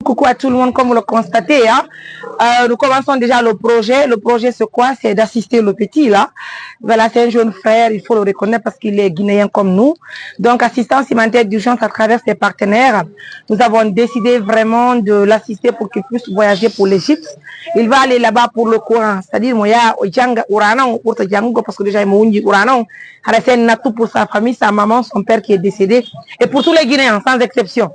Coucou à tout le monde, comme vous le constatez, hein. Nous commençons déjà le projet. Le projet, c'est quoi? C'est d'assister le petit, là. Voilà, c'est un jeune frère, il faut le reconnaître parce qu'il est guinéen comme nous. Donc, assistance humanitaire d'urgence à travers ses partenaires. Nous avons décidé vraiment de l'assister pour qu'il puisse voyager pour l'Égypte. Il va aller là-bas pour le Coran. C'est-à-dire, moi, il y a pour parce que déjà, il m'a dit Coran. C'est un atout pour sa famille, sa maman, son père qui est décédé. Et pour tous les Guinéens, sans exception.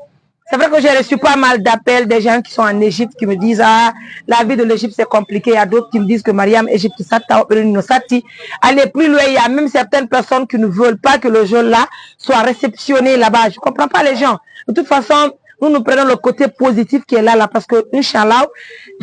C'est vrai que j'ai reçu pas mal d'appels des gens qui sont en Égypte qui me disent ah, la vie de l'Égypte c'est compliqué. Il y a d'autres qui me disent que Mariam, Égypte, allez plus loin. Il y a même certaines personnes qui ne veulent pas que le jeune là soit réceptionné là-bas. Je ne comprends pas les gens. De toute façon, nous prenons le côté positif qui est là parce que, Inch'Allah,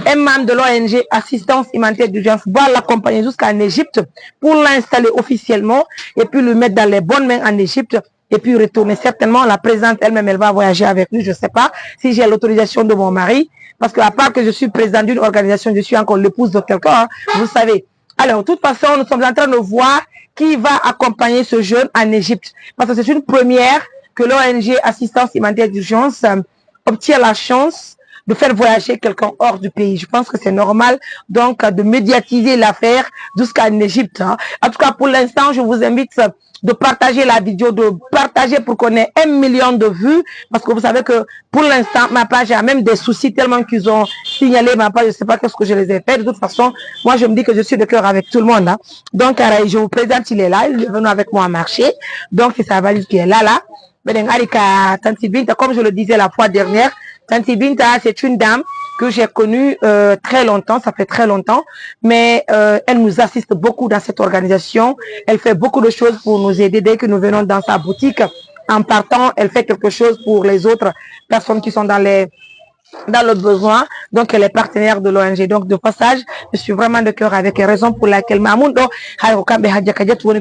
un membre de l'ONG Assistance Humanitaire d'Urgence va l'accompagner jusqu'en Égypte pour l'installer officiellement et puis le mettre dans les bonnes mains en Égypte. Et puis retourner certainement, la présidente elle-même, elle va voyager avec lui, je ne sais pas si j'ai l'autorisation de mon mari, parce qu'à part que je suis présidente d'une organisation, je suis encore l'épouse de quelqu'un, hein, vous savez. Alors, de toute façon, nous sommes en train de voir qui va accompagner ce jeune en Égypte, parce que c'est une première que l'ONG Assistance Humanitaire d'Urgence obtient la chance de faire voyager quelqu'un hors du pays. Je pense que c'est normal donc de médiatiser l'affaire jusqu'en Égypte. Hein. En tout cas, pour l'instant, je vous invite de partager la vidéo, de partager pour qu'on ait 1 million de vues. Parce que vous savez que pour l'instant, ma page a même des soucis tellement qu'ils ont signalé ma page. Je ne sais pas qu'est-ce que je les ai fait. De toute façon, moi, je me dis que je suis de cœur avec tout le monde. Hein. Donc, je vous présente, il est là. Il est venu avec moi marcher. Donc, c'est sa valise qui est là. Comme je le disais la fois dernière, Tanti Binta, c'est une dame que j'ai connue très longtemps, ça fait très longtemps, mais elle nous assiste beaucoup dans cette organisation. Elle fait beaucoup de choses pour nous aider dès que nous venons dans sa boutique. En partant, elle fait quelque chose pour les autres personnes qui sont dans le besoin, donc elle est partenaire de l'ONG. Donc de passage, je suis vraiment de cœur avec elle, raison pour laquelle Mamoun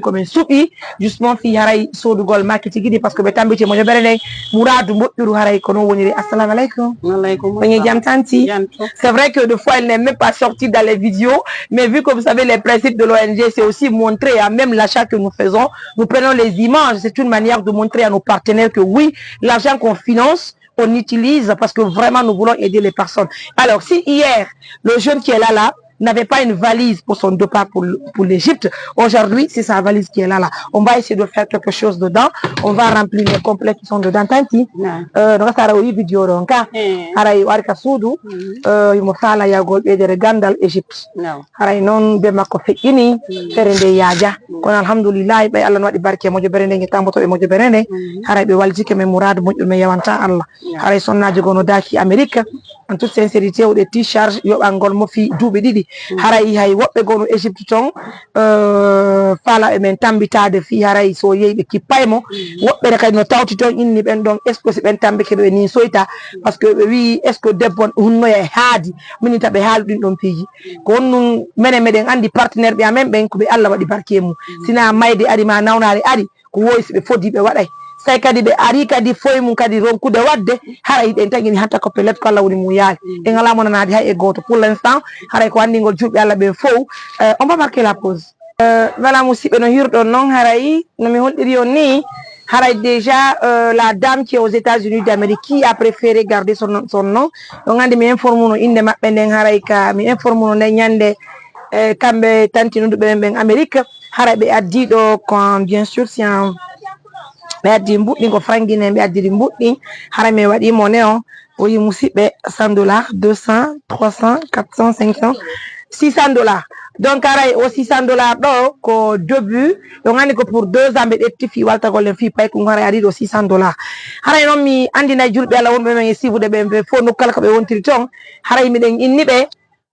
comme un soupi justement fi haray so gol marketing parce que betambe ci mo berene mouradu moddu haray kono woni assalamu alaykum. C'est vrai que des fois elle n'est même pas sortie dans les vidéos, mais vu que vous savez les principes de l'ONG c'est aussi montrer à même l'achat que nous faisons, nous prenons les images, c'est une manière de montrer à nos partenaires que oui, l'argent qu'on finance on utilise parce que vraiment nous voulons aider les personnes. Alors si hier, le jeune qui est là, n'avait pas une valise pour son départ pour l'Égypte, aujourd'hui c'est sa valise qui est là. On va essayer de faire quelque chose dedans, on va remplir les complets qui sont dedans. Tanti, vidéo donc, haray warka suudu, mo fala ya gol ɓeydere gandal Égypte. Haray non be makko feƴƴini fere nde yaaja. Kono alhamdulillah ɓay Allah no waɗi barke moƴo bere nde tamboto ɓe moƴo bere nde. Haray ɓe waljike men mouradu moƴƴol men yawanta Allah. Haray sonnaji gono daki Amérique en toute sincérité o ɗe t-charge yoɓangol mo fi duuɓi ɗiɗi. Haray hay woɓɓe gono Égypte ton fala e men tambitade fi haray so yeyi ɓe kippaymo woɓɓe kadi no tawti ton inni ɓen ɗon est ce que si ɓen tambike ɓe ni soyta par ce que ɓe wi est ce que debbo hunnoya e haadi minin taɓe haalu ɗin ɗon piiji ko wonnum menen meɗen andi partenaire ɓe amen ɓen ko ɓe Allah waɗi barke mum sina mayde ari ma nawnare ari ko woyi so ɓe fodi ɓe waɗay say kadi ɓe ari kadi foye mum kadi ronkude wadde haray ɗen tagini hatta ko pellet ko Allah woni mum yaali e ngala monanade hay e goto pour l'instant haray ko anndingol julɓe Allah ɓe fof on va marquer la pause voilà musidɓe no hirɗon noon haray no mi holɗiri on ni haray déjà la dame qui est aux États-Unis d'Amérique qui a préféré garder son nom ɗon andi mi informe no inde maɓɓe nden haray ka mi informe no nden ñande kamɓe tantinuɗuɓe ɓen Amérique haray ɓe addi ɗo quand bien sûr si en ɓe addi mbuɗɗi ko frangine ɓe addiri mbuɗɗi hara mi waɗi monnaie on o yi musidɓe $100 200 300 400 500 $600 donc haray o $600 ɗo ko début ɗo andi ko pour 2 ans ɓe ɗetti fi waltagol fi pay ko haray ari ɗo $600 haray noon mi andinay julɓe Allah wonɓe men e sifude ɓe fof nokkala ko ɓe wontiri ton haray miɗen inni ɓe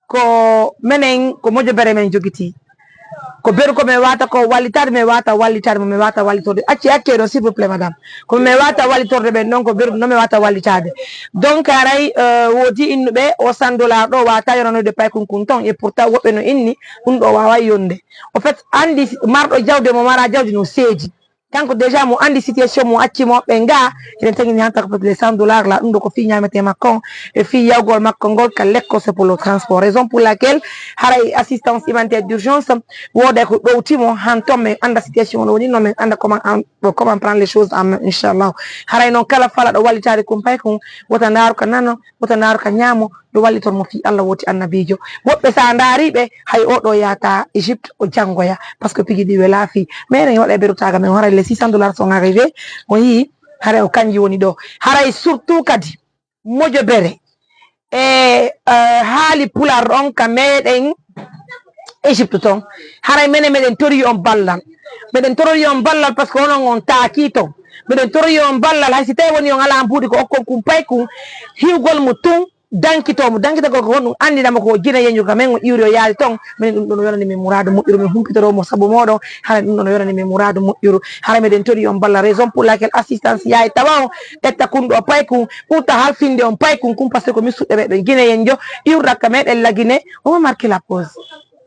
ko menen ko moƴo bere men jogiti ko beru ko me wata ko wallitade me wata wallitade me wata wallitorde acci ɗo s'il vous plaît madame ko me wata wallitorde ɓen ɗon ko beru no me wata wallitade donc haray woodi innuɓe o $100 ɗo wata yoranode pay kunkun ton et pourtant woɓɓe no inni ɗum ɗo wawa yonde en fait andi marɗo jawde mo mara jawdi no seedi tant que déjà mon andi situation mon acci mo ɓe nga enen tagui hanta ko les $100 là ɗum ɗo ko fi ñamete makko e fi yawgol makko ngol ka lekko c'est pour le transport raison pour laquelle haray assistance humanitaire d'urgence woda ko ɗowtimo han ton min anda situation no woni non min anda comment prendre les choses en main inchallah haray noon kala fala ɗo wallitade kumpay kon wota ndaru ka nano wota ndaru ka ñaamo ɗo walliton mo fi Allah woti annabijo woɓɓe sa daariɓe hay oɗo yata Égypte o janggoya par ce que pigi ɗi wela fi mais enen waɗa berutaga men haray les $600 sont arrivés o yii haray o kanji woni ɗo haray surtout kadi mojo bere e haali pular on ka meɗen Égypte ton haray mene meɗen tori on ballal meɗen tori on ballal par ce que onon on taaki ton meɗen tori on ballal hay si tawi woni on ala mbuuɗi ko okkon kumpay kum hiwgol mo tun dankitomo dankitagol ko honɗum andinama ko jina yeñu ka men o iwri o yaali ton minen ɗum ɗo no yonani min mouradu moƴƴuru min humpitoromo saabu moɗon hara ɗum ɗo no yonani min mouradu moƴƴuru hara meɗen tori on balla raison pour laquelle assistance yaay tawa on ƴetta kunɗo o pay kum ɓurta halfinde on pay kum kum par ce que ko min suɗɗe ɓeɗo guine yen jo iwraka meɗen lagine omo marqué la pause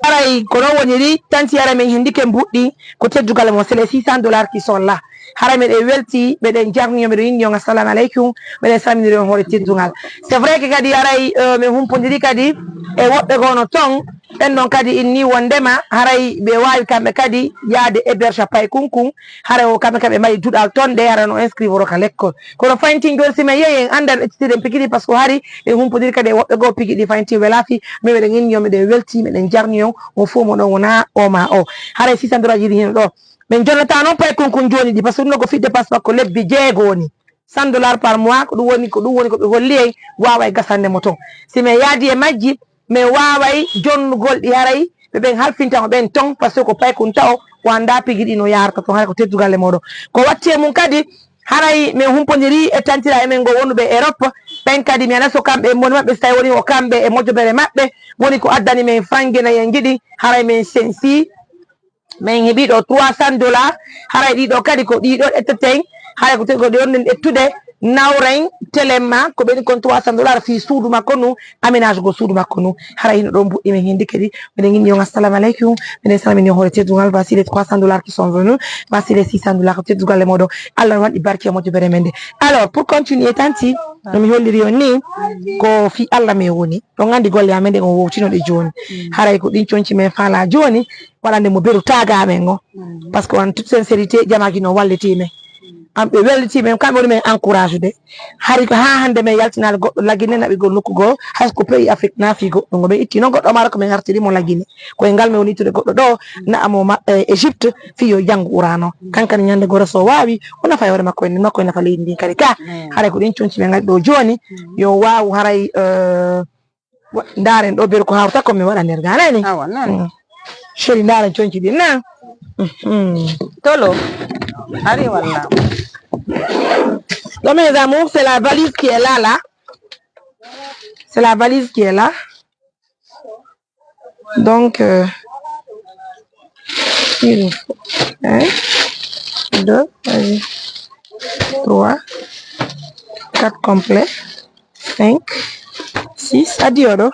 aray ko non woni ri tanti ara men hendike mbuɗɗi ko teddugal mo c'est les $600 qui sont là hara meɗen welti meɗen jarniyo meɗen yinni on assalamu aleykum meɗen salminiri on hoore teddugal c'est vrai que kadi aray min humpodiri kadi e woɓɓe gono ton ɓen ɗon kadi inni wondema haray ɓe wawi kamɓe kadi yaade héberge pay kunkun haray o kamɓe kamɓe mari duɗal ton ɗe hara no inscrivero ka l'école kono fayntin joni simen yeyi en anda ɗeccitiɗen pikiɗi par ce que haari ɓe humpodiri kadi e woɓɓe goo pikiɗi fayntin welafi mais meɗen yinni on meɗen welti meɗen jarni on on fo mo ɗon wona o ma o haray $600 jiɗi hino ɗo min jonnata noon pay kunkun joni ɗi par ce que ɗum ɗo ko fidde passe makko lebbi jeegoni $100 par mois ko ɗum woni ko ɓe holli en wawa e gasande mo ton si min yaadi e majji min waway jonnugol ɗi haray ɓeɓen halfintamo ɓen ton par ce que ko pay kun taw o anda pigui ɗi no yarata ton haray ko teddugal e moɗon ko watti e mum kadi haray min humpodiri e tantira emen go wonduɓe Europe ɓen kadi mi ana so kamɓe moni mabɓe so tawi woni o kamɓe e mojjobere mabɓe woni ko addani min fangguina yen jiɗi haray min sensi min heeɓi ɗo $300 haray ɗiɗo kadi ko ɗiɗo ƴetteten haray ko ɗi onɗen ƴettude nawren téléma ko ɓeni kon $300 fi suudu makko nu aménage go suudu makko nu haray hino ɗo mbuɗɗi min hindi kadi miɗen guinni on assalamu aleykum miɗen salmini hoore teddugal voici les $300 qui sont venus voici les $600 ko teddugal e moɗon Allah waɗi barke e moƴƴobere men nde alors pour continuer tanti nomi holliri on ni ko fi Allah min woni ɗon andi golle amen ɗe on wowtinoɗe joni haray ko ɗin coñci men faala joni waɗande mo beru taga men o par ce que en toute sincérité jamaki no wallitimen amɓe wellitimen kamɓe woni men encourage de hari ko ha hande men yaltinade goɗɗo laggine naɓigol nokkugol hayso ko pays Afrique naafi goɗɗo ngo ɓe itti noon goɗɗo mara ko min hartirimo laggine koye ngal min woni ittude goɗɗo ɗo naamo Égypte fi yo janggo urano kankane ñande gore so wawi o nafa hoore makko en makko e nafa leydi ndin kadi ka haray ko ɗin coñci men gaɗi ɗo joni yo waw haray ndaren ɗo beru ko hawta ko min waɗa nder ganani chéri ndaren coñci ɗin na Tolo. Allez, voilà. Donc, mes amours, c'est la valise qui est là. C'est la valise qui est là. Donc, il faut 1, 2, 3, 4 complets, 5, 6, adios.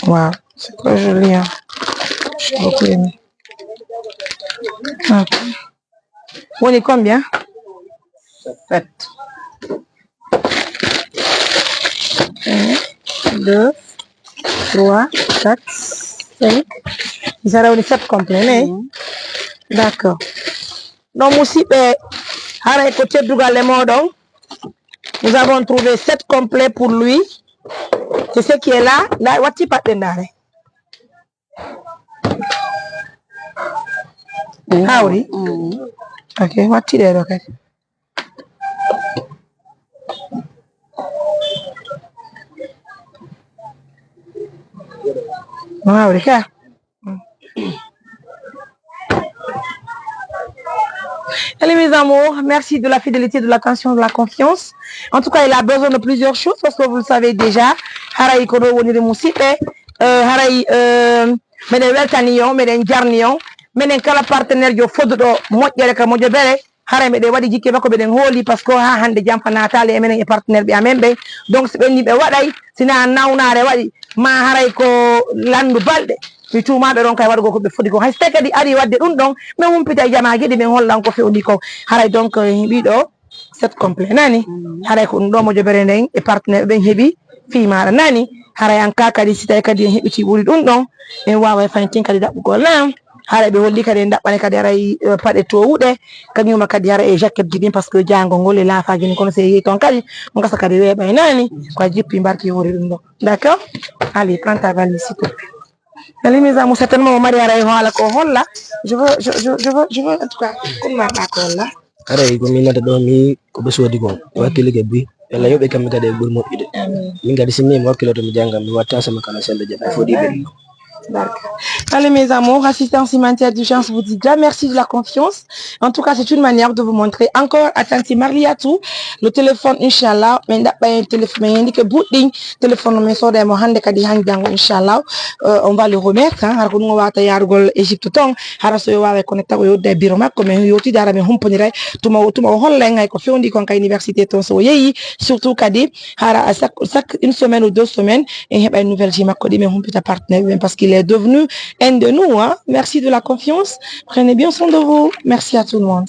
Wow, c'est très joli, hein. J'ai beaucoup aimé. Okay. On est combien? 7. 1, 2, 3, 4, 5. Ils auraient 7 complets, d'accord. Donc, nous avons trouvé 7 complets pour lui. C'est ce qui est là. Là, what tu parles d'arrêt? Howdy. Okay, what you there, okay? Howdy,ค่ะ. Allez mes amours, merci de la fidélité, de l'attention, de la confiance. En tout cas, il a besoin de plusieurs choses parce que vous le savez déjà. Haray kono woni musibe, haray meden weltaniyon, meden jarniyon, meden kala partenaire yo foduɗo moƴƴere ka moƴƴo bere haray ɓe waɗi jikke makko ɓeɗen hooli par ce que ha hande jam fa natale emenen e partenaire ɓe amen ɓe donc so ɓenni ɓe waɗay sina nawnare waɗi ma haray ko landu balɗe mi tumaɓe ɗon kay waɗugo ko ɓe foti ko hay so tawi kadi ari wadde ɗum ɗon min humpita e jama gueɗi min hollan ko fewni ko haray donc heeɓiɗo set complet nani haray ko ɗum ɗo mo jobere nden e partenaire ɓen heeɓi fi maɗa nani haray an ka kadi si tawi kadi en heɓiti ɓuuri ɗum ɗon en wawa fantin kadi ɗaɓɓugol nam haray ɓe holli kadi en ɗaɓɓane kadi haray paɗe towuɗe kañuma kadi hara e jaquette ji ɗin par ce que jangol ngol e laafaji ni kono so yeehi toon kadi mo gasa kadi weeɓay nani ko jippi mbarki hoori ɗum ɗo d' accord allez prends ta valise s'il te plaît allez mes amours certainement mo mari haray hoala ko holla je veux en tout cas comme marɗa ko holla haray ko min nata ɗo mi ko ɓe soodi ko wakkille gebbi yalla yoɓe kamɓe kadi e ɓuuri moƴƴude min kadi sinni mi wakkilo to mi jangam mi watta sama kala selle je ɓay foɗi ɓe. Allez mes amours, assistance humanitaire d'urgence vous dit déjà merci de la confiance. En tout cas, c'est une manière de vous montrer encore. Attendez, Marliatou, le téléphone, Inch'Allah, téléphone, Inch'Allah, on va le remettre. Égypte, surtout chaque une semaine ou 2 semaines, et une nouvelle partenaire parce qu'il est devenu un de nous. Hein. Merci de la confiance. Prenez bien soin de vous. Merci à tout le monde.